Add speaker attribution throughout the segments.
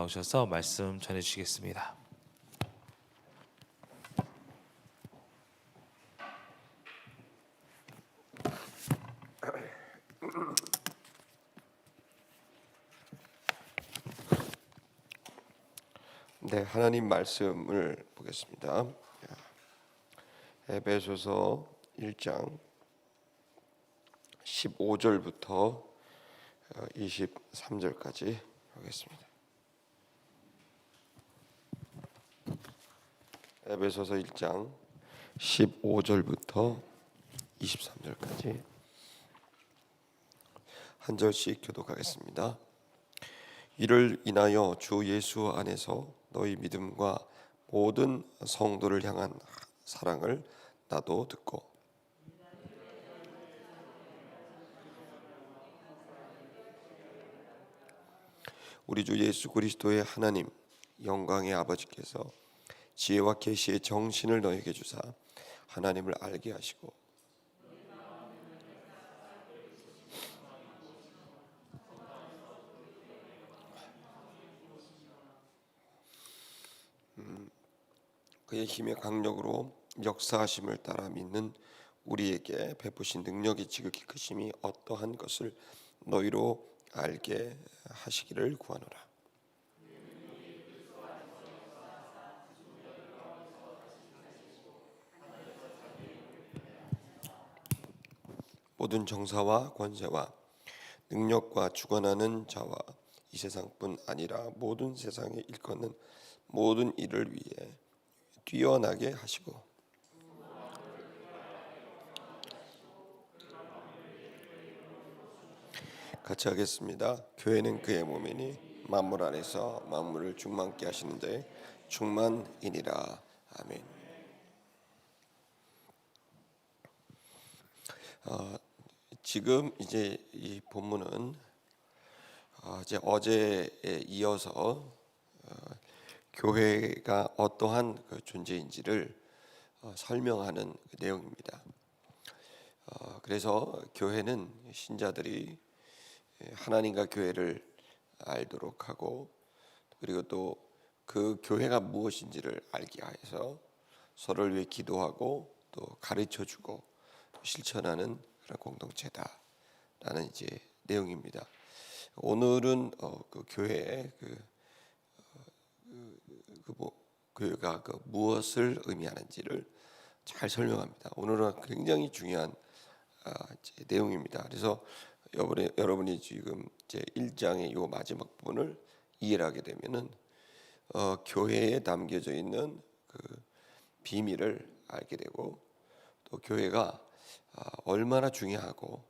Speaker 1: 나오셔서 말씀 전해 주시겠습니다.
Speaker 2: 네, 하나님 말씀을 보겠습니다. 에베소서 1장 15절부터 23절까지 하겠습니다. 에베소서 1장 15절부터 23절까지 한 절씩 교독하겠습니다. 이를 인하여 주 예수 안에서 너희 믿음과 모든 성도를 향한 사랑을 나도 듣고 우리 주 예수 그리스도의 하나님 영광의 아버지께서 지혜와 계시의 정신을 너에게 주사 하나님을 알게 하시고 그의 힘의 강력으로 역사하심을 따라 믿는 우리에게 베푸신 능력이 지극히 크심이 어떠한 것을 너희로 알게 하시기를 구하노라. 모든 정사와 권세와 능력과 주관하는 자와 이 세상뿐 아니라 모든 세상에 일컫는 모든 일을 위해 뛰어나게 하시고 같이 하겠습니다. 교회는 그의 몸이니 만물 안에서 만물을 충만케 하시는데 충만이니라. 아멘. 지금 이제 이 본문은 이제 어제에 이어서 교회가 어떠한 그 존재인지를 설명하는 그 내용입니다. 그래서 교회는 신자들이 하나님과 교회를 알도록 하고 그리고 또 그 교회가 무엇인지를 알게 해서 서로를 위해 기도하고 또 가르쳐주고 또 실천하는 그런 공동체다라는 이제 내용입니다. 오늘은 그 교회의 교회가 무엇을 의미하는지를 잘 설명합니다. 오늘은 굉장히 중요한 내용입니다. 그래서 여러분이 지금 제 1장의 요 마지막 부분을 이해를 하게 되면은 교회에 담겨져 있는 그 비밀을 알게 되고 또 교회가 얼마나 중요하고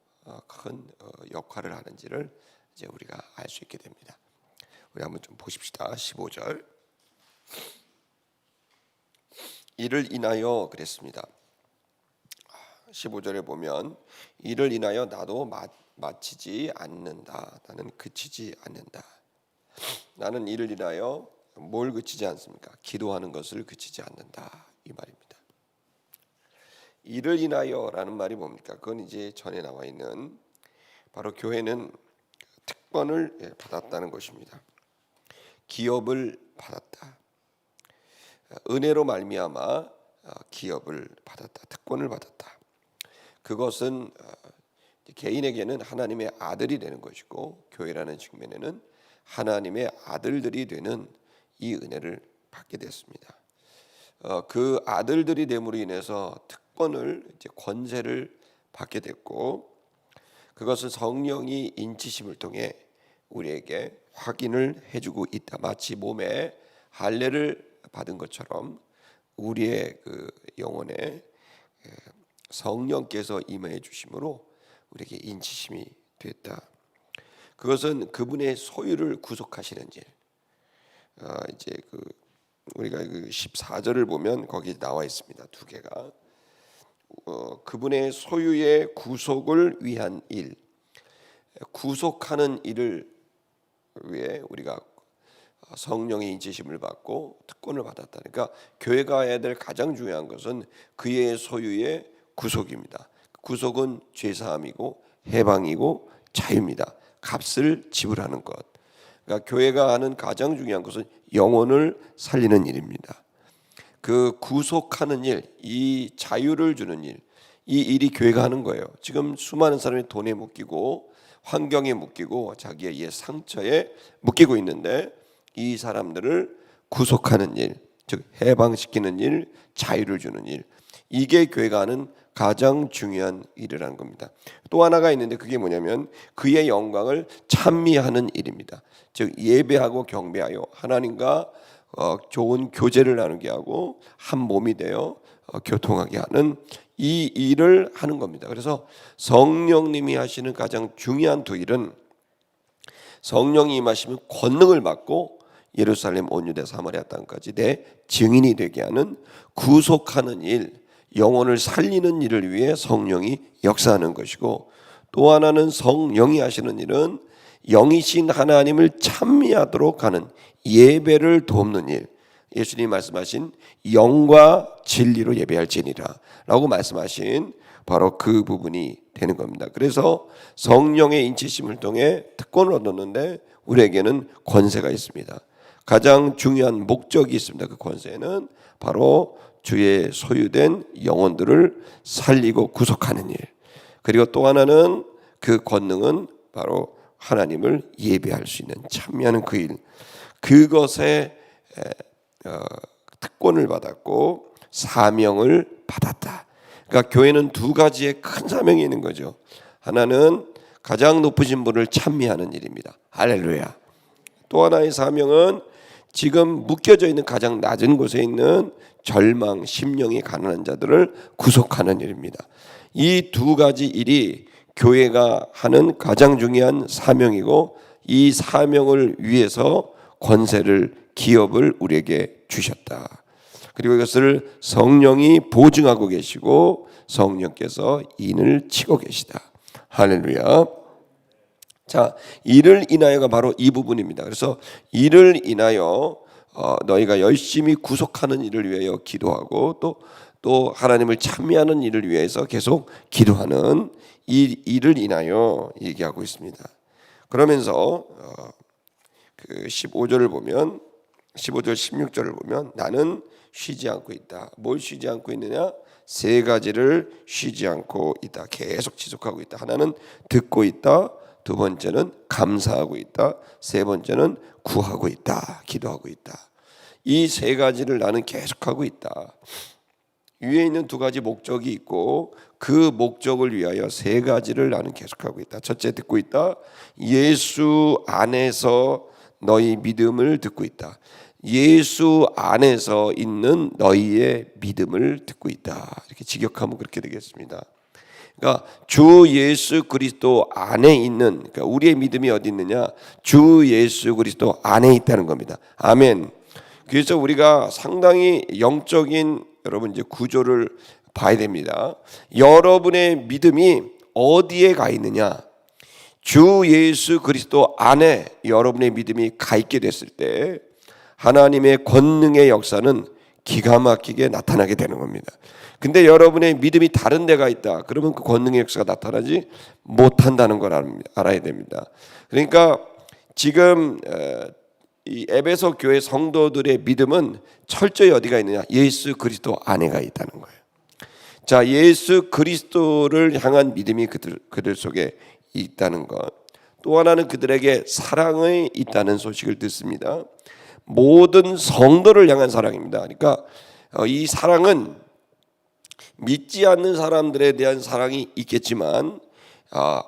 Speaker 2: 큰 역할을 하는지를 이제 우리가 알 수 있게 됩니다. 우리 한번 좀 보십시다. 15절. 이를 인하여 그랬습니다. 15절에 보면 이를 인하여 나도 마치지 않는다. 나는 그치지 않는다. 나는 이를 인하여 뭘 그치지 않습니까? 기도하는 것을 그치지 않는다. 이 말입니다. 이를 인하여라는 말이 뭡니까? 그건 이제 전에 나와 있는 바로 교회는 특권을 받았다는 것입니다. 기업을 받았다. 은혜로 말미암아 기업을 받았다. 특권을 받았다. 그것은 개인에게는 하나님의 아들이 되는 것이고 교회라는 측면에는 하나님의 아들들이 되는 이 은혜를 받게 됐습니다. 그 아들들이 됨으로 인해서 특권을 이제 권세를 받게 됐고 그것은 성령이 인치심을 통해 우리에게 확인을 해주고 있다. 마치 몸에 할례를 받은 것처럼 우리의 그 영혼에 성령께서 임해 주심으로 우리에게 인치심이 됐다. 그것은 그분의 소유를 구속하시는 일. 이제 우리가 그 14절을 보면 거기 나와 있습니다. 두 개가 그분의 소유의 구속을 위한 일, 구속하는 일을 위해 우리가 성령의 인치심을 받고 특권을 받았다. 그러니까 교회가 해야 될 가장 중요한 것은 그의 소유의 구속입니다. 구속은 죄사함이고 해방이고 자유입니다. 값을 지불하는 것. 그러니까 교회가 하는 가장 중요한 것은 영혼을 살리는 일입니다. 그 구속하는 일, 이 자유를 주는 일, 이 일이 교회가 하는 거예요. 지금 수많은 사람이 돈에 묶이고 환경에 묶이고 자기의 이 상처에 묶이고 있는데 이 사람들을 구속하는 일, 즉 해방시키는 일, 자유를 주는 일, 이게 교회가 하는 가장 중요한 일이라는 겁니다. 또 하나가 있는데 그게 뭐냐면 그의 영광을 찬미하는 일입니다. 즉 예배하고 경배하여 하나님과 좋은 교제를 나누게 하고 한 몸이 되어 교통하게 하는 이 일을 하는 겁니다. 그래서 성령님이 하시는 가장 중요한 두 일은 성령이 임하시면 권능을 받고 예루살렘 온 유대 사마리아 땅까지 내 증인이 되게 하는 구속하는 일, 영혼을 살리는 일을 위해 성령이 역사하는 것이고, 또 하나는 성령이 하시는 일은 영이신 하나님을 찬미하도록 하는 예배를 돕는 일, 예수님이 말씀하신 영과 진리로 예배할지니라 라고 말씀하신 바로 그 부분이 되는 겁니다. 그래서 성령의 인치심을 통해 특권을 얻었는데 우리에게는 권세가 있습니다. 가장 중요한 목적이 있습니다. 그 권세는 바로 주의 소유된 영혼들을 살리고 구속하는 일, 그리고 또 하나는 그 권능은 바로 하나님을 예배할 수 있는 찬미하는 그 일, 그것에 특권을 받았고 사명을 받았다. 그러니까 교회는 두 가지의 큰 사명이 있는 거죠. 하나는 가장 높으신 분을 찬미하는 일입니다. 할렐루야. 또 하나의 사명은 지금 묶여져 있는 가장 낮은 곳에 있는 절망, 심령이 가난한 자들을 구속하는 일입니다. 이 두 가지 일이 교회가 하는 가장 중요한 사명이고, 이 사명을 위해서 권세를, 기업을 우리에게 주셨다. 그리고 이것을 성령이 보증하고 계시고 성령께서 인을 치고 계시다. 할렐루야. 자, 이를 인하여가 바로 이 부분입니다. 그래서 이를 인하여 너희가 열심히 구속하는 일을 위하여 기도하고 또 하나님을 찬미하는 일을 위해서 계속 기도하는 이 일을 인하여 얘기하고 있습니다. 그러면서 그 15절을 보면 15절 16절을 보면 나는 쉬지 않고 있다. 뭘 쉬지 않고 있느냐? 세 가지를 쉬지 않고 있다. 계속 지속하고 있다. 하나는 듣고 있다. 두 번째는 감사하고 있다. 세 번째는 구하고 있다. 기도하고 있다. 이 세 가지를 나는 계속하고 있다. 위에 있는 두 가지 목적이 있고 그 목적을 위하여 세 가지를 나는 계속하고 있다. 첫째, 듣고 있다. 예수 안에서 너희 믿음을 듣고 있다. 예수 안에서 있는 너희의 믿음을 듣고 있다. 이렇게 직역하면 그렇게 되겠습니다. 그러니까 주 예수 그리스도 안에 있는, 그러니까 우리의 믿음이 어디 있느냐? 주 예수 그리스도 안에 있다는 겁니다. 아멘. 그래서 우리가 상당히 영적인 여러분 이제 구조를 봐야 됩니다. 여러분의 믿음이 어디에 가 있느냐? 주 예수 그리스도 안에 여러분의 믿음이 가 있게 됐을 때 하나님의 권능의 역사는 기가 막히게 나타나게 되는 겁니다. 근데 여러분의 믿음이 다른 데가 있다. 그러면 그 권능의 역사가 나타나지 못한다는 걸 알아야 됩니다. 그러니까 지금 이 에베소 교회 성도들의 믿음은 철저히 어디가 있느냐? 예수 그리스도 안에가 있다는 거예요. 자, 예수 그리스도를 향한 믿음이 그들 속에 있다는 것. 또 하나는 그들에게 사랑이 있다는 소식을 듣습니다. 모든 성도를 향한 사랑입니다. 그러니까 이 사랑은 믿지 않는 사람들에 대한 사랑이 있겠지만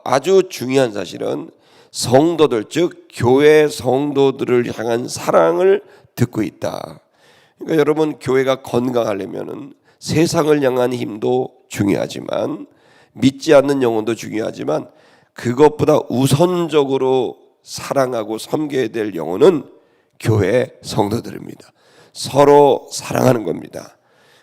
Speaker 2: 아주 중요한 사실은 성도들, 즉 교회 성도들을 향한 사랑을 듣고 있다. 그러니까 여러분, 교회가 건강하려면은 세상을 향한 힘도 중요하지만 믿지 않는 영혼도 중요하지만 그것보다 우선적으로 사랑하고 섬겨야 될 영혼은 교회 성도들입니다. 서로 사랑하는 겁니다.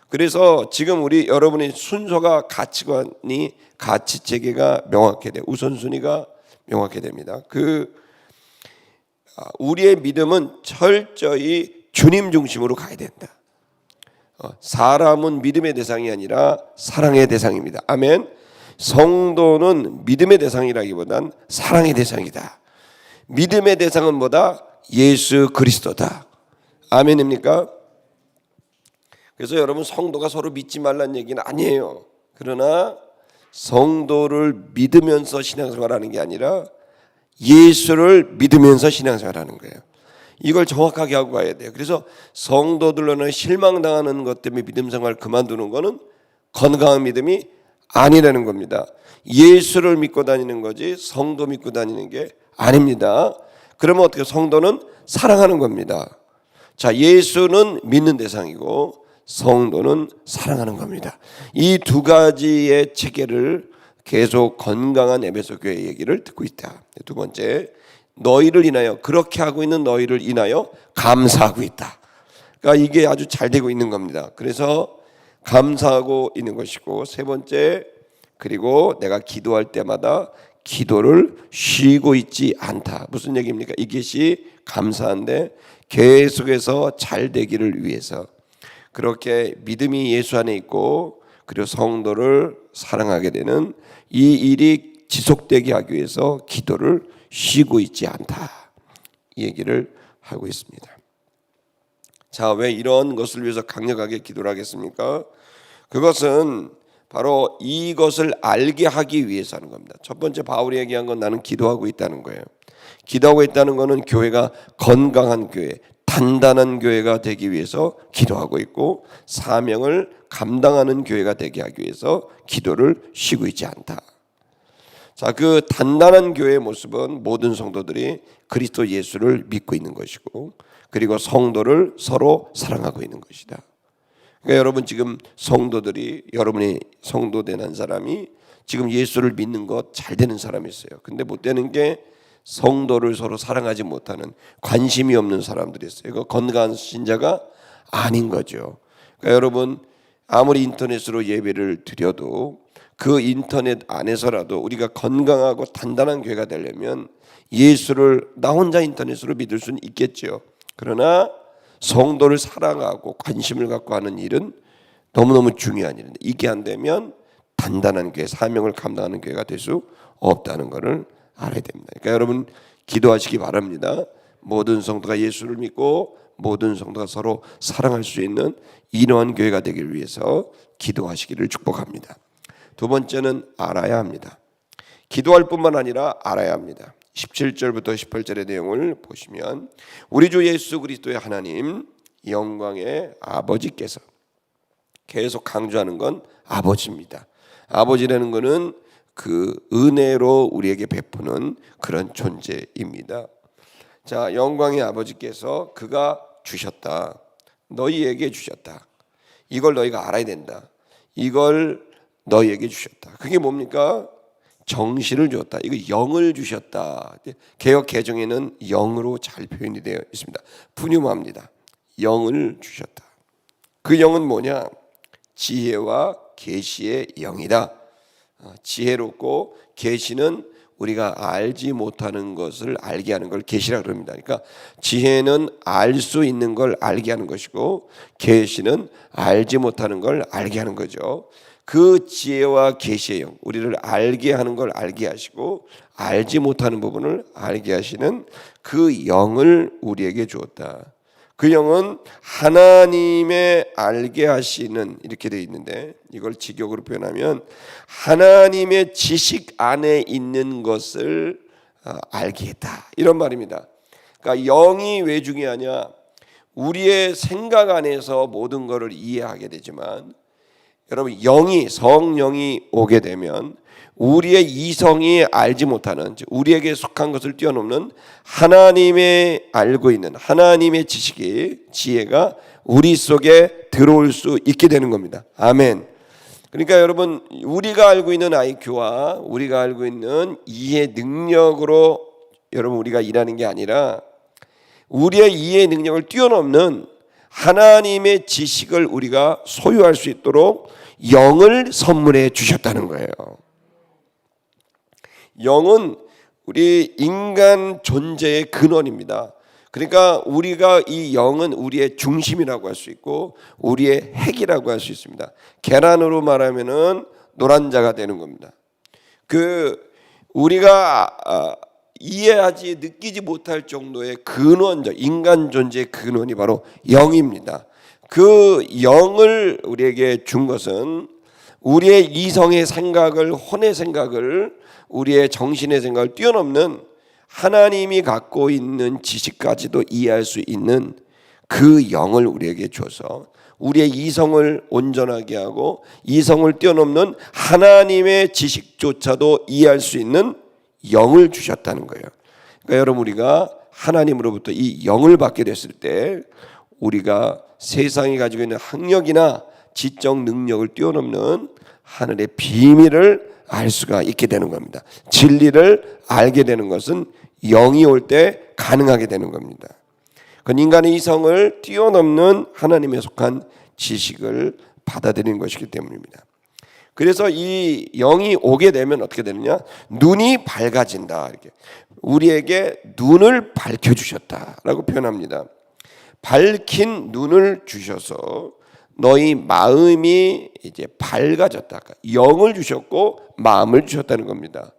Speaker 2: 그래서 지금 여러분의 순서가, 가치관이, 가치 체계가 명확해 돼. 우선순위가 명확해 됩니다. 우리의 믿음은 철저히 주님 중심으로 가야 된다. 사람은 믿음의 대상이 아니라 사랑의 대상입니다. 아멘. 성도는 믿음의 대상이라기보단 사랑의 대상이다. 믿음의 대상은 뭐다? 예수 그리스도다. 아멘입니까? 그래서 여러분 성도가 서로 믿지 말라는 얘기는 아니에요. 그러나 성도를 믿으면서 신앙생활하는 게 아니라 예수를 믿으면서 신앙생활하는 거예요. 이걸 정확하게 하고 가야 돼요. 그래서 성도들로는 실망당하는 것 때문에 믿음생활 그만두는 거는 건강한 믿음이 아니라는 겁니다. 예수를 믿고 다니는 거지 성도 믿고 다니는 게 아닙니다. 그러면 어떻게 성도는 사랑하는 겁니다. 자, 예수는 믿는 대상이고 성도는 사랑하는 겁니다. 이 두 가지의 체계를 계속 건강한 에베소 교회 얘기를 듣고 있다. 두 번째, 너희를 인하여, 그렇게 하고 있는 너희를 인하여 감사하고 있다. 그러니까 이게 아주 잘 되고 있는 겁니다. 그래서 감사하고 있는 것이고, 세 번째, 그리고 내가 기도할 때마다 기도를 쉬고 있지 않다. 무슨 얘기입니까? 이것이 감사한데 계속해서 잘 되기를 위해서, 그렇게 믿음이 예수 안에 있고 그리고 성도를 사랑하게 되는 이 일이 지속되게 하기 위해서 기도를 쉬고 있지 않다. 이 얘기를 하고 있습니다. 자, 왜 이런 것을 위해서 강력하게 기도를 하겠습니까? 그것은 바로 이것을 알게 하기 위해서 하는 겁니다. 첫 번째 바울이 얘기한 건 나는 기도하고 있다는 거예요. 기도하고 있다는 것은 교회가 건강한 교회, 단단한 교회가 되기 위해서 기도하고 있고, 사명을 감당하는 교회가 되게 하기 위해서 기도를 쉬고 있지 않다. 자, 그 단단한 교회의 모습은 모든 성도들이 그리스도 예수를 믿고 있는 것이고, 그리고 성도를 서로 사랑하고 있는 것이다. 그러니까 여러분 지금 성도들이, 여러분이 성도 된 사람이 지금 예수를 믿는 것 잘 되는 사람이 있어요. 근데 못 되는 게 성도를 서로 사랑하지 못하는, 관심이 없는 사람들이 있어요. 이거 건강한 신자가 아닌 거죠. 그러니까 여러분 아무리 인터넷으로 예배를 드려도 그 인터넷 안에서라도 우리가 건강하고 단단한 교회가 되려면 예수를 나 혼자 인터넷으로 믿을 수는 있겠죠. 그러나 성도를 사랑하고 관심을 갖고 하는 일은 너무너무 중요한 일인데, 이게 안 되면 단단한 교회, 사명을 감당하는 교회가 될 수 없다는 것을 알아야 됩니다. 그러니까 여러분 기도하시기 바랍니다. 모든 성도가 예수를 믿고 모든 성도가 서로 사랑할 수 있는 이러한 교회가 되기를 위해서 기도하시기를 축복합니다. 두 번째는 알아야 합니다. 기도할 뿐만 아니라 알아야 합니다. 17절부터 18절의 내용을 보시면, 우리 주 예수 그리스도의 하나님 영광의 아버지께서, 계속 강조하는 건 아버지입니다. 아버지라는 것은 그 은혜로 우리에게 베푸는 그런 존재입니다. 자, 영광의 아버지께서 그가 주셨다. 너희에게 주셨다. 이걸 너희가 알아야 된다. 이걸 너희에게 주셨다. 그게 뭡니까? 정신을 주었다. 이거 영을 주셨다. 개역 개정에는 영으로 잘 표현이 되어 있습니다. 푸뉴마입니다. 영을 주셨다. 그 영은 뭐냐? 지혜와 계시의 영이다. 지혜롭고, 계시는 우리가 알지 못하는 것을 알게 하는 걸 계시라 그럽니다. 그러니까 지혜는 알 수 있는 걸 알게 하는 것이고, 계시는 알지 못하는 걸 알게 하는 거죠. 그 지혜와 계시의 영, 우리를 알게 하는 걸 알게 하시고 알지 못하는 부분을 알게 하시는 그 영을 우리에게 주었다. 그 영은 하나님의 알게 하시는, 이렇게 되어 있는데 이걸 직역으로 표현하면 하나님의 지식 안에 있는 것을 알게 했다, 이런 말입니다. 그러니까 영이 왜 중요하냐? 우리의 생각 안에서 모든 것을 이해하게 되지만, 여러분 영이, 성령이 오게 되면 우리의 이성이 알지 못하는, 우리에게 속한 것을 뛰어넘는 하나님의 알고 있는 하나님의 지식이, 지혜가 우리 속에 들어올 수 있게 되는 겁니다. 아멘. 그러니까 여러분 우리가 알고 있는 IQ와 우리가 알고 있는 이해 능력으로 여러분 우리가 일하는 게 아니라, 우리의 이해 능력을 뛰어넘는 하나님의 지식을 우리가 소유할 수 있도록 영을 선물해 주셨다는 거예요. 영은 우리 인간 존재의 근원입니다. 그러니까 우리가, 이 영은 우리의 중심이라고 할 수 있고 우리의 핵이라고 할 수 있습니다. 계란으로 말하면은 노란자가 되는 겁니다. 그 우리가 이해하지 느끼지 못할 정도의 근원적 인간 존재의 근원이 바로 영입니다. 그 영을 우리에게 준 것은 우리의 이성의 생각을, 혼의 생각을, 우리의 정신의 생각을 뛰어넘는 하나님이 갖고 있는 지식까지도 이해할 수 있는 그 영을 우리에게 줘서 우리의 이성을 온전하게 하고 이성을 뛰어넘는 하나님의 지식조차도 이해할 수 있는 영을 주셨다는 거예요. 그러니까 여러분, 우리가 하나님으로부터 이 영을 받게 됐을 때 우리가 세상이 가지고 있는 학력이나 지적 능력을 뛰어넘는 하늘의 비밀을 알 수가 있게 되는 겁니다. 진리를 알게 되는 것은 영이 올 때 가능하게 되는 겁니다. 그건 인간의 이성을 뛰어넘는 하나님에 속한 지식을 받아들이는 것이기 때문입니다. 그래서 이 영이 오게 되면 어떻게 되느냐? 눈이 밝아진다. 이렇게 우리에게 눈을 밝혀 주셨다라고 표현합니다. 밝힌 눈을 주셔서 너희 마음이 이제 밝아졌다. 영을 주셨고 마음을 주셨다는 겁니다.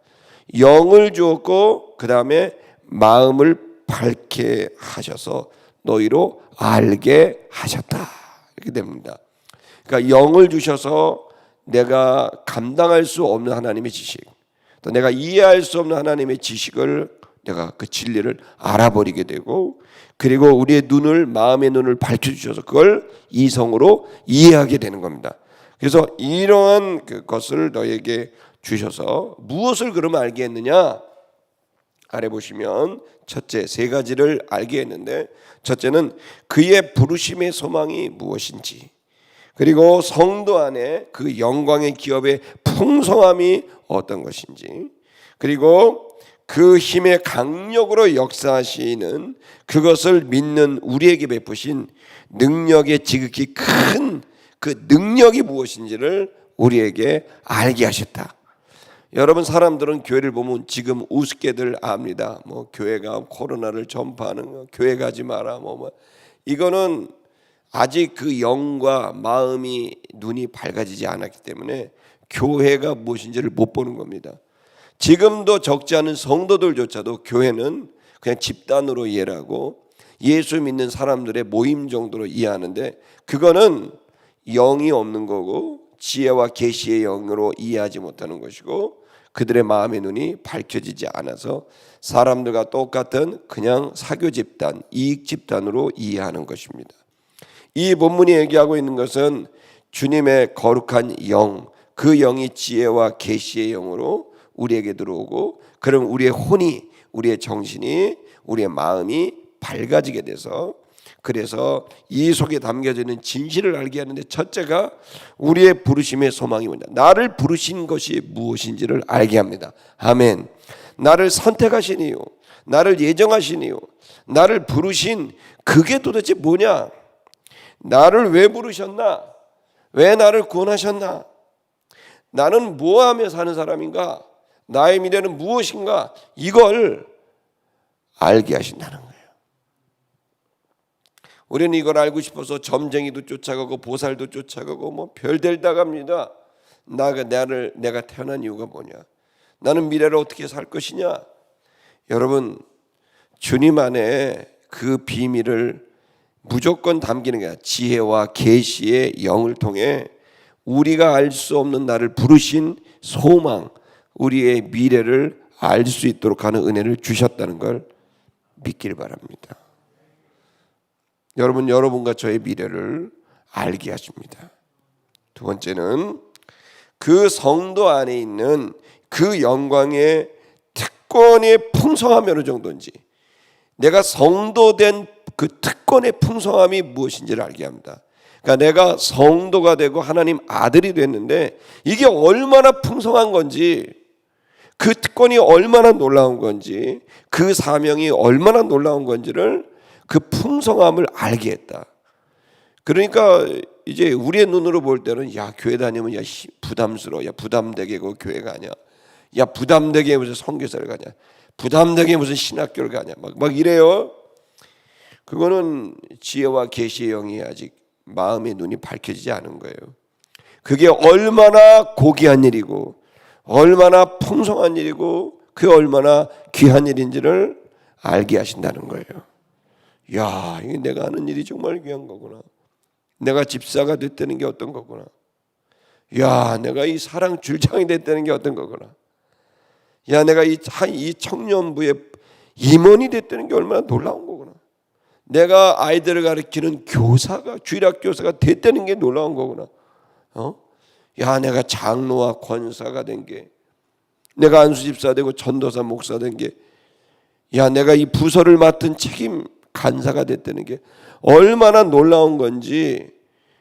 Speaker 2: 영을 주었고 그 다음에 마음을 밝게 하셔서 너희로 알게 하셨다. 이렇게 됩니다. 그러니까 영을 주셔서 내가 감당할 수 없는 하나님의 지식, 또 내가 이해할 수 없는 하나님의 지식을 내가 그 진리를 알아버리게 되고, 그리고 우리의 눈을, 마음의 눈을 밝혀주셔서 그걸 이성으로 이해하게 되는 겁니다. 그래서 이러한 것을 너에게 주셔서 무엇을 그러면 알게 했느냐? 아래 보시면 첫째 세 가지를 알게 했는데, 첫째는 그의 부르심의 소망이 무엇인지, 그리고 성도 안에 그 영광의 기업의 풍성함이 어떤 것인지, 그리고 그 힘의 강력으로 역사하시는 그것을 믿는 우리에게 베푸신 능력의 지극히 큰 그 능력이 무엇인지를 우리에게 알게 하셨다. 여러분, 사람들은 교회를 보면 지금 우습게들 압니다. 뭐 교회가 코로나를 전파하는 거, 교회 가지 마라, 뭐 이거는 아직 그 영과 마음이, 눈이 밝아지지 않았기 때문에 교회가 무엇인지를 못 보는 겁니다. 지금도 적지 않은 성도들조차도 교회는 그냥 집단으로 이해를 하고 예수 믿는 사람들의 모임 정도로 이해하는데, 그거는 영이 없는 거고 지혜와 계시의 영으로 이해하지 못하는 것이고, 그들의 마음의 눈이 밝혀지지 않아서 사람들과 똑같은 그냥 사교 집단, 이익 집단으로 이해하는 것입니다. 이 본문이 얘기하고 있는 것은 주님의 거룩한 영, 그 영이 지혜와 계시의 영으로 우리에게 들어오고, 그럼 우리의 혼이, 우리의 정신이, 우리의 마음이 밝아지게 돼서, 그래서 이 속에 담겨져 있는 진실을 알게 하는데, 첫째가 우리의 부르심의 소망이 뭐냐? 나를 부르신 것이 무엇인지를 알게 합니다. 아멘. 나를 선택하신 이유, 나를 예정하신 이유, 나를 부르신 그게 도대체 뭐냐? 나를 왜 부르셨나? 왜 나를 구원하셨나? 나는 뭐하며 사는 사람인가? 나의 미래는 무엇인가? 이걸 알게 하신다는 거예요. 우리는 이걸 알고 싶어서 점쟁이도 쫓아가고 보살도 쫓아가고 뭐 별들 다 갑니다. 내가 태어난 이유가 뭐냐? 나는 미래를 어떻게 살 것이냐? 여러분, 주님 안에 그 비밀을 무조건 담기는 게 지혜와 계시의 영을 통해 우리가 알 수 없는 나를 부르신 소망, 우리의 미래를 알 수 있도록 하는 은혜를 주셨다는 걸 믿길 바랍니다. 여러분과 저의 미래를 알게 하십니다. 두 번째는 그 성도 안에 있는 그 영광의 특권의 풍성함이 어느 정도인지, 내가 성도된 그 특권의 풍성함이 무엇인지를 알게 합니다. 그러니까 내가 성도가 되고 하나님 아들이 됐는데 이게 얼마나 풍성한 건지, 그 특권이 얼마나 놀라운 건지, 그 사명이 얼마나 놀라운 건지를, 그 풍성함을 알게 했다. 그러니까 이제 우리의 눈으로 볼 때는 야, 교회 다니면 야 부담스러워, 야 부담되게 그 교회가 아니야, 야 부담되게 무슨 선교사를 가냐, 부담되게 무슨 신학교를 가냐, 막 이래요. 그거는 지혜와 계시의 영이 아직 마음의 눈이 밝혀지지 않은 거예요. 그게 얼마나 고귀한 일이고 얼마나 풍성한 일이고 그 얼마나 귀한 일인지를 알게 하신다는 거예요. 야, 이게 내가 하는 일이 정말 귀한 거구나. 내가 집사가 됐다는 게 어떤 거구나. 야, 내가 이 사랑 줄장이 됐다는 게 어떤 거구나. 야, 내가 이 청년부의 임원이 됐다는 게 얼마나 놀라운 거구나. 내가 아이들을 가르치는 교사가, 주일학 교사가 됐다는 게 놀라운 거구나. 야, 내가 장로와 권사가 된 게, 내가 안수집사 되고 전도사 목사 된 게, 야, 내가 이 부서를 맡은 책임 간사가 됐다는 게 얼마나 놀라운 건지,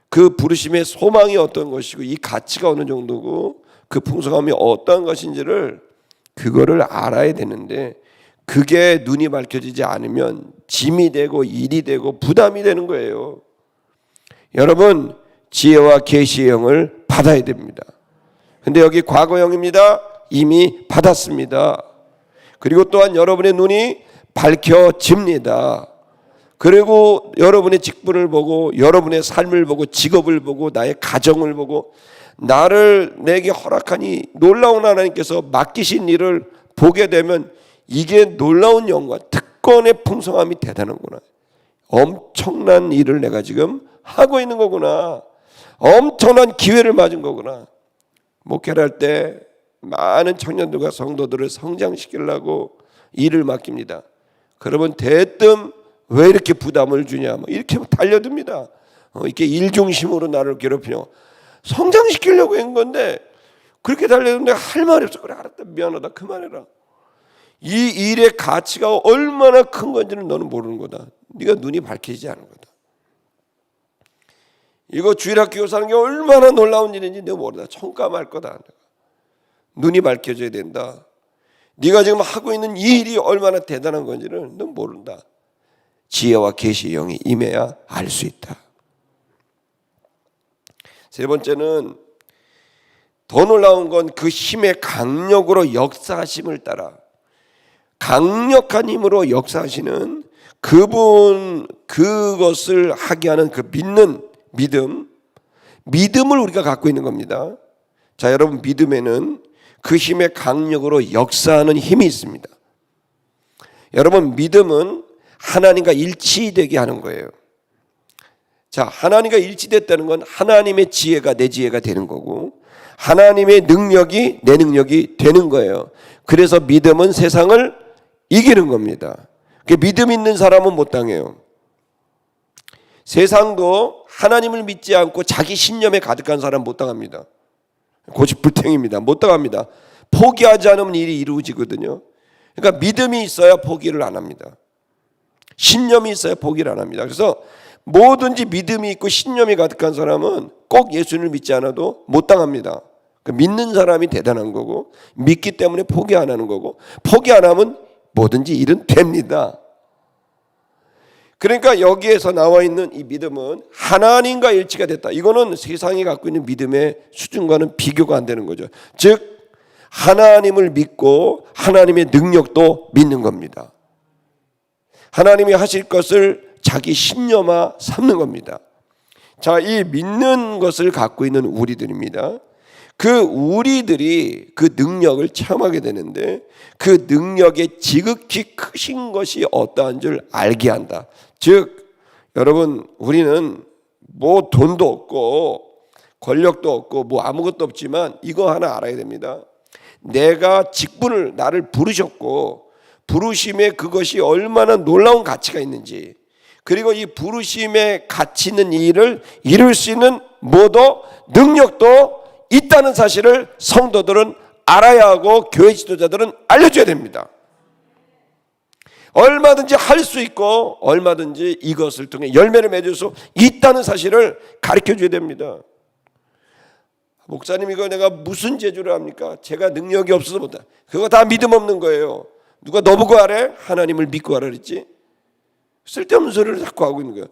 Speaker 2: 그 부르심의 소망이 어떤 것이고 이 가치가 어느 정도고 그 풍성함이 어떤 것인지를 그거를 알아야 되는데, 그게 눈이 밝혀지지 않으면 짐이 되고 일이 되고 부담이 되는 거예요. 여러분, 지혜와 계시의 영을 받아야 됩니다. 근데 여기 과거형입니다. 이미 받았습니다. 그리고 또한 여러분의 눈이 밝혀집니다. 그리고 여러분의 직분을 보고, 여러분의 삶을 보고, 직업을 보고, 나의 가정을 보고, 나를 내게 허락하니 놀라운 하나님께서 맡기신 일을 보게 되면 이게 놀라운 영광, 특권의 풍성함이 대단한구나. 엄청난 일을 내가 지금 하고 있는 거구나. 엄청난 기회를 맞은 거구나. 목회를 할 때 많은 청년들과 성도들을 성장시키려고 일을 맡깁니다. 그러면 대뜸 왜 이렇게 부담을 주냐, 이렇게 달려듭니다. 이렇게 일중심으로 나를 괴롭히냐. 성장시키려고 한 건데 그렇게 달려드는데 할 말이 없어. 그래, 알았다, 미안하다, 그만해라. 이 일의 가치가 얼마나 큰 건지는 너는 모르는 거다. 네가 눈이 밝혀지지 않은 거다. 이거 주일학교 교사하는 게 얼마나 놀라운 일인지 내가 모른다. 총감할 거다. 눈이 밝혀져야 된다. 네가 지금 하고 있는 이 일이 얼마나 대단한 건지를 넌 모른다. 지혜와 계시의 영이 임해야 알 수 있다. 세 번째는 더 놀라운 건 그 힘의 강력으로 역사하심을 따라, 강력한 힘으로 역사하시는 그분, 그것을 하게 하는 그 믿는 믿음을 우리가 갖고 있는 겁니다. 자, 여러분, 믿음에는 그 힘의 강력으로 역사하는 힘이 있습니다. 여러분, 믿음은 하나님과 일치되게 하는 거예요. 자, 하나님과 일치됐다는 건 하나님의 지혜가 내 지혜가 되는 거고, 하나님의 능력이 내 능력이 되는 거예요. 그래서 믿음은 세상을 이기는 겁니다. 믿음 있는 사람은 못 당해요. 세상도 하나님을 믿지 않고 자기 신념에 가득한 사람 못 당합니다. 고집불탱입니다. 못 당합니다. 포기하지 않으면 일이 이루어지거든요. 그러니까 믿음이 있어야 포기를 안 합니다. 신념이 있어야 포기를 안 합니다. 그래서 뭐든지 믿음이 있고 신념이 가득한 사람은 꼭 예수님을 믿지 않아도 못 당합니다. 믿는 사람이 대단한 거고, 믿기 때문에 포기 안 하는 거고, 포기 안 하면 뭐든지 일은 됩니다. 그러니까 여기에서 나와 있는 이 믿음은 하나님과 일치가 됐다. 이거는 세상이 갖고 있는 믿음의 수준과는 비교가 안 되는 거죠. 즉 하나님을 믿고 하나님의 능력도 믿는 겁니다. 하나님이 하실 것을 자기 신념화 삼는 겁니다. 자, 이 믿는 것을 갖고 있는 우리들입니다. 그 우리들이 그 능력을 체험하게 되는데, 그 능력의 지극히 크신 것이 어떠한 줄 알게 한다. 즉 여러분, 우리는 뭐 돈도 없고 권력도 없고 뭐 아무것도 없지만 이거 하나 알아야 됩니다. 내가 직분을, 나를 부르셨고 부르심에 그것이 얼마나 놀라운 가치가 있는지, 그리고 이 부르심에 가치 있는 일을 이룰 수 있는 뭐도 능력도 있다는 사실을 성도들은 알아야 하고 교회 지도자들은 알려줘야 됩니다. 얼마든지 할 수 있고 얼마든지 이것을 통해 열매를 맺을 수 있다는 사실을 가르쳐줘야 됩니다. 목사님, 이거 내가 무슨 재주를 합니까? 제가 능력이 없어서 못해. 그거 다 믿음 없는 거예요. 누가 너보고 하래? 하나님을 믿고 하라 그랬지. 쓸데없는 소리를 자꾸 하고 있는 거예요.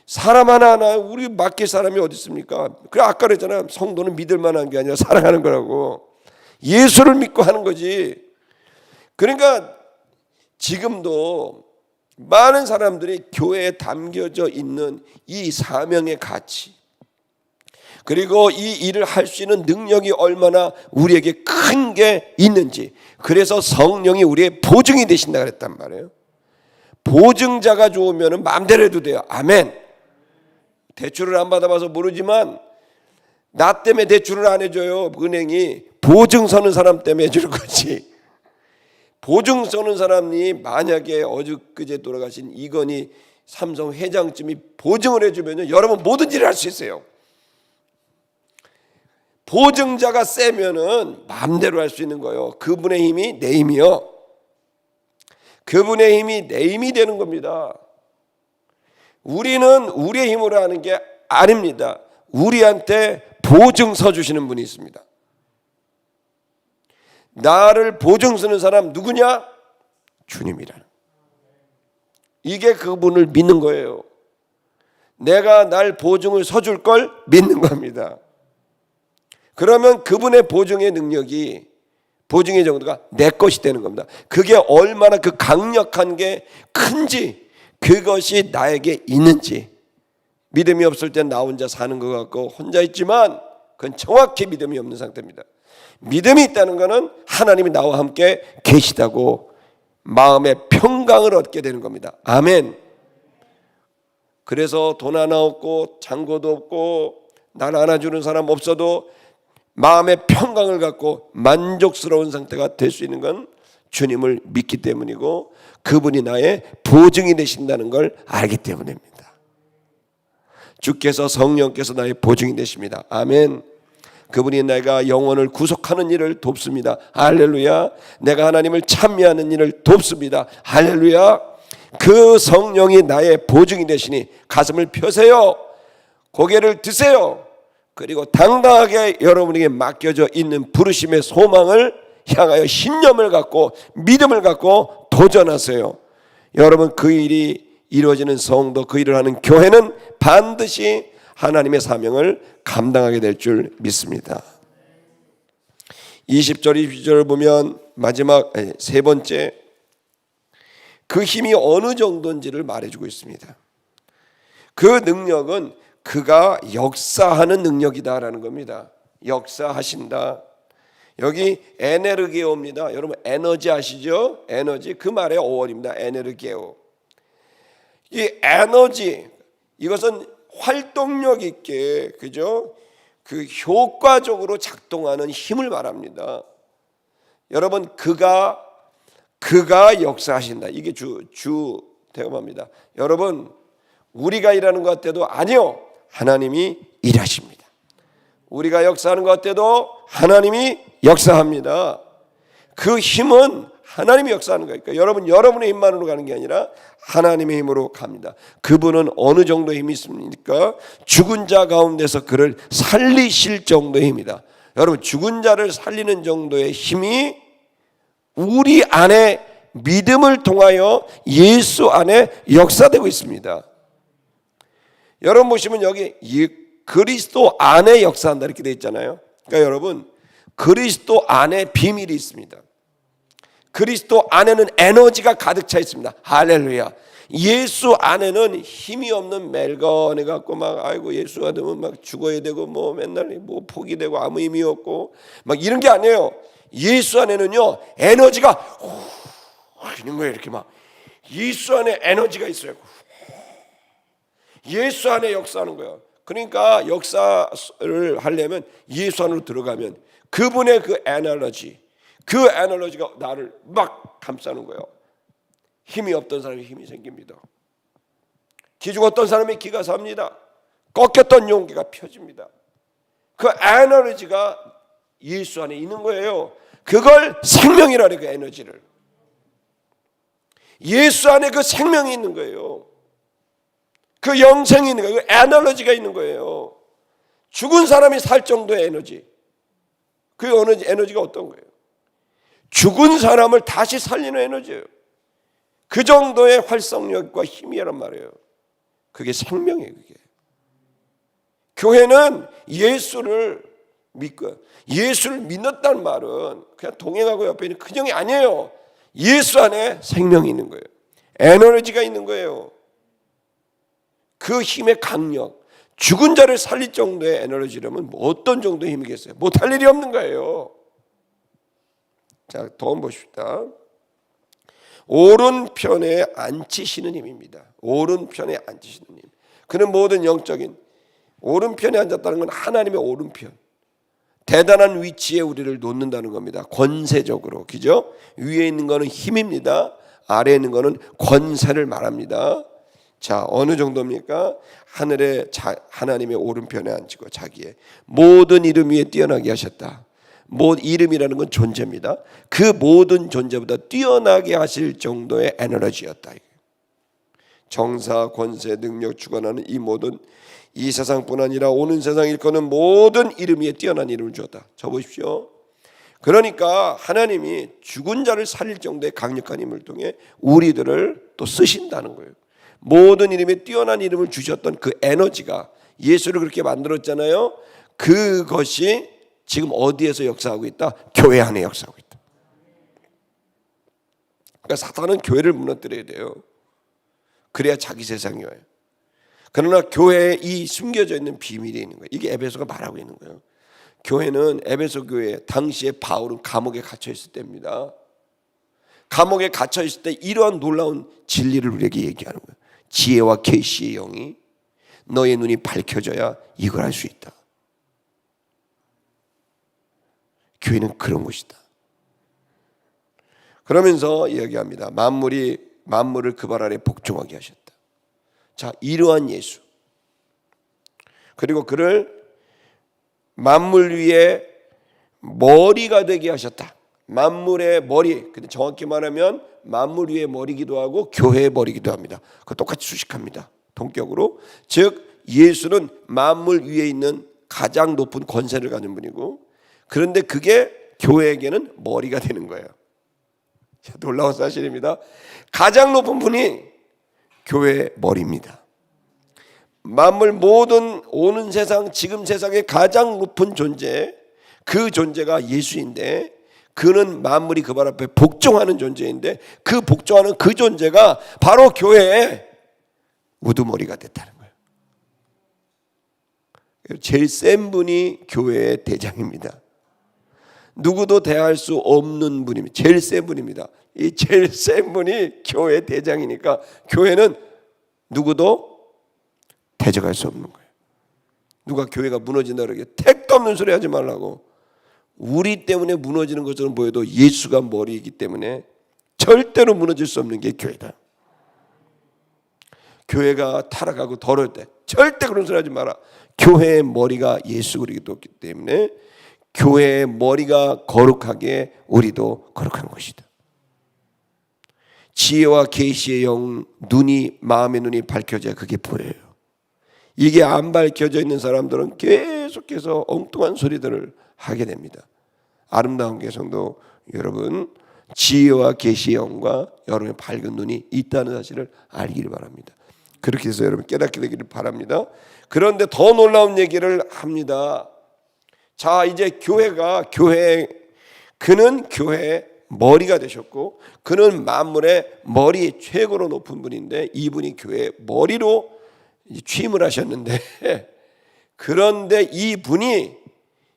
Speaker 2: 사람 하나하나 우리 맡길 사람이 어디 있습니까? 그래, 아까 그랬잖아요. 성도는 믿을 만한 게 아니라 사랑하는 거라고. 예수를 믿고 하는 거지. 그러니까 지금도 많은 사람들이 교회에 담겨져 있는 이 사명의 가치, 그리고 이 일을 할 수 있는 능력이 얼마나 우리에게 큰 게 있는지, 그래서 성령이 우리의 보증이 되신다 그랬단 말이에요. 보증자가 좋으면 마음대로 해도 돼요. 아멘. 대출을 안 받아봐서 모르지만 나 때문에 대출을 안 해줘요. 은행이 보증 서는 사람 때문에 해주는 거지. 보증 서는 사람이 만약에 어저그제 돌아가신 이건희 삼성 회장쯤이 보증을 해주면 여러분 모든 일을 할 수 있어요. 보증자가 세면은 마음대로 할 수 있는 거예요. 그분의 힘이 내 힘이요. 그분의 힘이 내 힘이 되는 겁니다. 우리는 우리의 힘으로 하는 게 아닙니다. 우리한테 보증 서주시는 분이 있습니다. 나를 보증 서는 사람 누구냐? 주님이라는. 이게 그분을 믿는 거예요. 내가 날 보증을 서줄 걸 믿는 겁니다. 그러면 그분의 보증의 능력이, 보증의 정도가 내 것이 되는 겁니다. 그게 얼마나 그 강력한 게 큰지, 그것이 나에게 있는지. 믿음이 없을 땐 나 혼자 사는 것 같고 혼자 있지만 그건 정확히 믿음이 없는 상태입니다. 믿음이 있다는 것은 하나님이 나와 함께 계시다고 마음의 평강을 얻게 되는 겁니다. 아멘. 그래서 돈 하나 없고 잔고도 없고 날 안아주는 사람 없어도 마음의 평강을 갖고 만족스러운 상태가 될 수 있는 건 주님을 믿기 때문이고 그분이 나의 보증이 되신다는 걸 알기 때문입니다. 주께서, 성령께서 나의 보증이 되십니다. 아멘. 그분이 내가 영혼을 구속하는 일을 돕습니다. 할렐루야. 내가 하나님을 찬미하는 일을 돕습니다. 할렐루야. 그 성령이 나의 보증이 되시니 가슴을 펴세요. 고개를 드세요. 그리고 당당하게 여러분에게 맡겨져 있는 부르심의 소망을 향하여 신념을 갖고 믿음을 갖고 도전하세요. 여러분, 그 일이 이루어지는 성도, 그 일을 하는 교회는 반드시 하나님의 사명을 감당하게 될 줄 믿습니다. 20절, 22절을 보면 마지막 세 번째, 그 힘이 어느 정도인지를 말해주고 있습니다. 그 능력은 그가 역사하는 능력이다라는 겁니다. 역사하신다. 여기 에네르게오입니다. 여러분 에너지 아시죠? 에너지, 그 말의 어원입니다. 에네르게오. 이 에너지, 이것은 활동력 있게, 그죠? 그 효과적으로 작동하는 힘을 말합니다. 여러분, 그가 역사하신다. 이게 주 대감합니다. 여러분, 우리가 일하는 것 같아도 아니요, 하나님이 일하십니다. 우리가 역사하는 것 같아도 하나님이 역사합니다. 그 힘은 하나님이 역사하는 거니까 여러분, 여러분의 힘만으로 가는 게 아니라 하나님의 힘으로 갑니다. 그분은 어느 정도의 힘이 있습니까? 죽은 자 가운데서 그를 살리실 정도의 힘이다. 여러분, 죽은 자를 살리는 정도의 힘이 우리 안에 믿음을 통하여 예수 안에 역사되고 있습니다. 여러분 보시면 여기 그리스도 안에 역사한다 이렇게 되어 있잖아요. 그러니까 여러분, 그리스도 안에 비밀이 있습니다. 그리스도 안에는 에너지가 가득 차 있습니다. 할렐루야. 예수 안에는 힘이 없는 멜건해 갖고 막 아이고 예수가 되면 막 죽어야 되고 뭐 맨날 뭐 포기되고 아무 의미 없고 막 이런 게 아니에요. 예수 안에는요 에너지가 있는 거예요. 이렇게 막 예수 안에 에너지가 있어요. 예수 안에 역사하는 거예요. 그러니까 역사를 하려면 예수 안으로 들어가면 그분의 그 에너지가 나를 막 감싸는 거예요. 힘이 없던 사람이 힘이 생깁니다. 기 죽었던 사람이 기가 삽니다. 꺾였던 용기가 펴집니다. 그 에너지가 예수 안에 있는 거예요. 그걸 생명이라 그래요. 그 에너지를. 예수 안에 그 생명이 있는 거예요. 그 영생이 있는 거예요. 그 에너지가 있는 거예요. 죽은 사람이 살 정도의 에너지. 그 에너지가 어떤 거예요? 죽은 사람을 다시 살리는 에너지예요. 그 정도의 활성력과 힘이란 말이에요. 그게 생명이에요. 그게. 교회는 예수를 믿고, 예수를 믿는다는 말은 그냥 동행하고 옆에 있는 그정이 아니에요. 예수 안에 생명이 있는 거예요. 에너지가 있는 거예요. 그 힘의 강력, 죽은 자를 살릴 정도의 에너지라면 어떤 정도의 힘이겠어요? 못할 일이 없는 거예요. 자, 더 보십시다. 오른편에 앉히시는 힘입니다. 오른편에 앉히시는 힘. 그는 모든 영적인 오른편에 앉았다는 건 하나님의 오른편, 대단한 위치에 우리를 놓는다는 겁니다. 권세적으로, 그죠? 위에 있는 거는 힘입니다. 아래에 있는 거는 권세를 말합니다. 자, 어느 정도입니까? 하늘에 하나님의 오른편에 앉히고 자기의 모든 이름 위에 뛰어나게 하셨다. 이름이라는 건 존재입니다. 그 모든 존재보다 뛰어나게 하실 정도의 에너지였다. 정사, 권세, 능력, 주관하는 이 모든 이 세상뿐 아니라 오는 세상 일컫는 모든 이름 위에 뛰어난 이름을 주었다. 저 보십시오. 그러니까 하나님이 죽은 자를 살릴 정도의 강력한 힘을 통해 우리들을 또 쓰신다는 거예요. 모든 이름에 뛰어난 이름을 주셨던 그 에너지가 예수를 그렇게 만들었잖아요. 그것이 지금 어디에서 역사하고 있다? 교회 안에 역사하고 있다. 그러니까 사탄은 교회를 무너뜨려야 돼요. 그래야 자기 세상이 와요. 그러나 교회에 이 숨겨져 있는 비밀이 있는 거예요. 이게 에베소가 말하고 있는 거예요. 교회는 에베소 교회 당시에 바울은 감옥에 갇혀 있을 때입니다. 감옥에 갇혀 있을 때 이러한 놀라운 진리를 우리에게 얘기하는 거예요. 지혜와 계시의 영이 너의 눈이 밝혀져야 이걸 할 수 있다. 교회는 그런 것이다. 그러면서 이야기합니다. 만물을 그 발 아래 복종하게 하셨다. 자, 이러한 예수, 그리고 그를 만물 위에 머리가 되게 하셨다. 만물의 머리, 근데 정확히 말하면 만물 위의 머리기도 하고 교회의 머리기도 합니다. 그거 똑같이 수식합니다. 동격으로. 즉 예수는 만물 위에 있는 가장 높은 권세를 가진 분이고, 그런데 그게 교회에게는 머리가 되는 거예요. 놀라운 사실입니다. 가장 높은 분이 교회의 머리입니다. 만물 모든 오는 세상, 지금 세상의 가장 높은 존재, 그 존재가 예수인데, 그는 만물이 그 발 앞에 복종하는 존재인데, 그 복종하는 그 존재가 바로 교회의 우두머리가 됐다는 거예요. 제일 센 분이 교회의 대장입니다. 누구도 대할 수 없는 분입니다. 제일 센 분입니다. 이 제일 센 분이 교회 대장이니까 교회는 누구도 대적할 수 없는 거예요. 누가 교회가 무너진다 그러게 택도 없는 소리 하지 말라고. 우리 때문에 무너지는 것처럼 보여도 예수가 머리이기 때문에 절대로 무너질 수 없는 게 교회다. 교회가 타락하고 더러울 때 절대 그런 소리 하지 마라. 교회의 머리가 예수 그리스도이기 때문에 교회의 머리가 거룩하게 우리도 거룩한 것이다. 지혜와 계시의 영, 마음의 눈이 밝혀져야 그게 보여요. 이게 안 밝혀져 있는 사람들은 계속해서 엉뚱한 소리들을 하게 됩니다. 아름다운 개성도 여러분, 지혜와 계시의 영과 여러분의 밝은 눈이 있다는 사실을 알기를 바랍니다. 그렇게 해서 여러분 깨닫게 되기를 바랍니다. 그런데 더 놀라운 얘기를 합니다. 자, 이제 그는 교회의 머리가 되셨고, 그는 만물의 머리 최고로 높은 분인데, 이분이 교회의 머리로 취임을 하셨는데, 그런데 이분이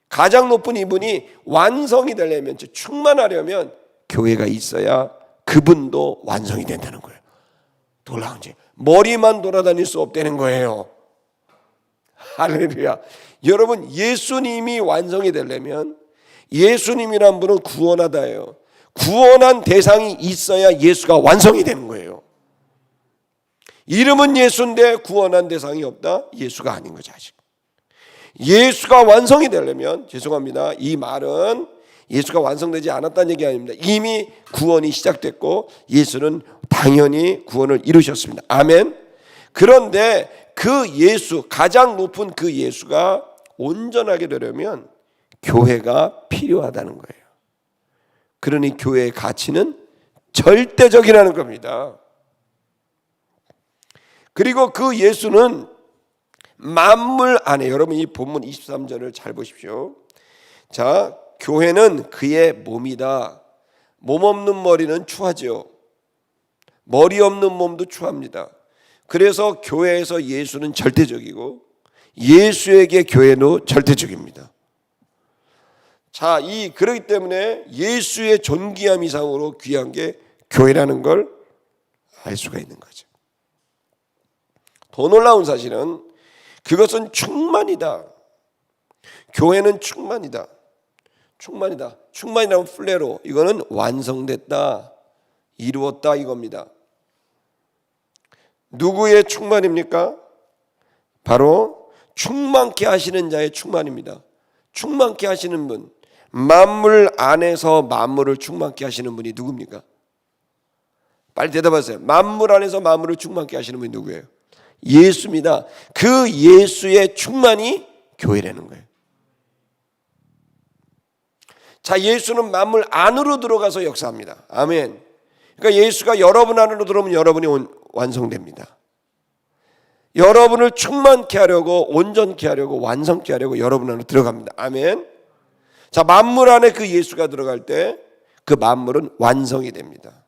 Speaker 2: 가장 높은 이분이 완성이 되려면, 충만하려면 교회가 있어야 그분도 완성이 된다는 거예요. 놀라운지 머리만 돌아다닐 수 없다는 거예요. 할렐루야. 여러분, 예수님이 완성이 되려면, 예수님이란 분은 구원하다예요. 구원한 대상이 있어야 예수가 완성이 되는 거예요. 이름은 예수인데 구원한 대상이 없다? 예수가 아닌 거죠, 아직. 예수가 완성이 되려면, 죄송합니다, 이 말은 예수가 완성되지 않았다는 얘기 아닙니다. 이미 구원이 시작됐고 예수는 당연히 구원을 이루셨습니다. 아멘. 그런데 그 예수, 가장 높은 그 예수가 온전하게 되려면 교회가 필요하다는 거예요. 그러니 교회의 가치는 절대적이라는 겁니다. 그리고 그 예수는 만물 안에, 여러분 이 본문 23절을 잘 보십시오. 자, 교회는 그의 몸이다. 몸 없는 머리는 추하죠. 머리 없는 몸도 추합니다. 그래서 교회에서 예수는 절대적이고 예수에게 교회는 절대적입니다. 자, 그렇기 때문에 예수의 존귀함 이상으로 귀한 게 교회라는 걸 알 수가 있는 거죠. 더 놀라운 사실은 그것은 충만이다. 교회는 충만이다. 충만이다. 충만이라면 플레로, 이거는 완성됐다, 이루었다 이겁니다. 누구의 충만입니까? 바로 충만케 하시는 자의 충만입니다. 충만케 하시는 분, 만물 안에서 만물을 충만케 하시는 분이 누굽니까? 빨리 대답하세요. 만물 안에서 만물을 충만케 하시는 분이 누구예요? 예수입니다. 그 예수의 충만이 교회라는 거예요. 자, 예수는 만물 안으로 들어가서 역사합니다. 아멘. 그러니까 예수가 여러분 안으로 들어오면 여러분이 완성됩니다. 여러분을 충만케 하려고, 온전케 하려고, 완성케 하려고 여러분 안으로 들어갑니다. 아멘. 자, 만물 안에 그 예수가 들어갈 때 그 만물은 완성이 됩니다.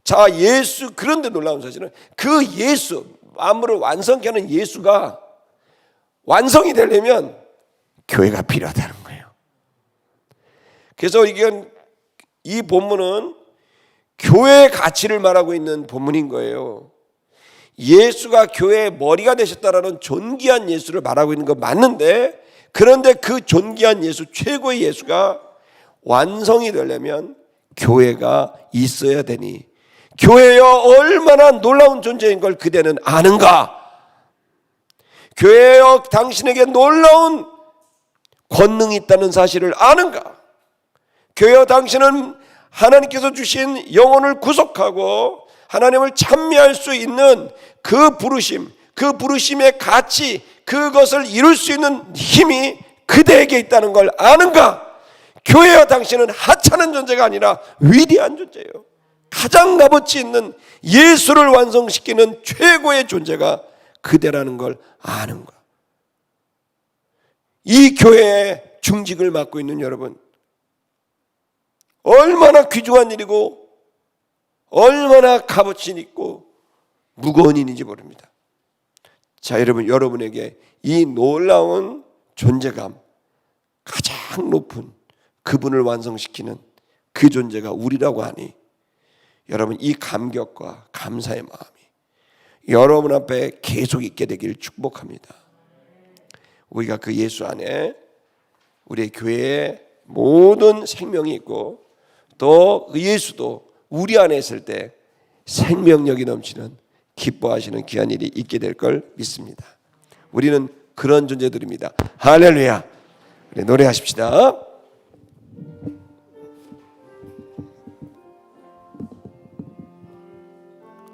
Speaker 2: 자, 예수, 그런데 놀라운 사실은 그 예수, 만물을 완성케 하는 예수가 완성이 되려면 교회가 필요하다는 거예요. 그래서 이 본문은 교회의 가치를 말하고 있는 본문인 거예요. 예수가 교회의 머리가 되셨다라는 존귀한 예수를 말하고 있는 건 맞는데, 그런데 그 존귀한 예수, 최고의 예수가 완성이 되려면 교회가 있어야 되니, 교회여 얼마나 놀라운 존재인 걸 그대는 아는가? 교회여 당신에게 놀라운 권능이 있다는 사실을 아는가? 교회여 당신은 하나님께서 주신 영혼을 구속하고 하나님을 찬미할 수 있는 그 부르심, 그 부르심의 가치, 그것을 이룰 수 있는 힘이 그대에게 있다는 걸 아는가? 교회여 당신은 하찮은 존재가 아니라 위대한 존재예요. 가장 값어치 있는 예수를 완성시키는 최고의 존재가 그대라는 걸 아는가? 이 교회의 중직을 맡고 있는 여러분, 얼마나 귀중한 일이고 얼마나 값어치 있고 무거운 일인지 모릅니다. 자, 여러분에게 이 놀라운 존재감, 가장 높은 그분을 완성시키는 그 존재가 우리라고 하니, 여러분 이 감격과 감사의 마음이 여러분 앞에 계속 있게 되기를 축복합니다. 우리가 그 예수 안에 우리의 교회에 모든 생명이 있고, 또 그 예수도 우리 안에 있을 때 생명력이 넘치는 기뻐하시는 귀한 일이 있게 될 걸 믿습니다. 우리는 그런 존재들입니다. 할렐루야. 우리 노래하십시다.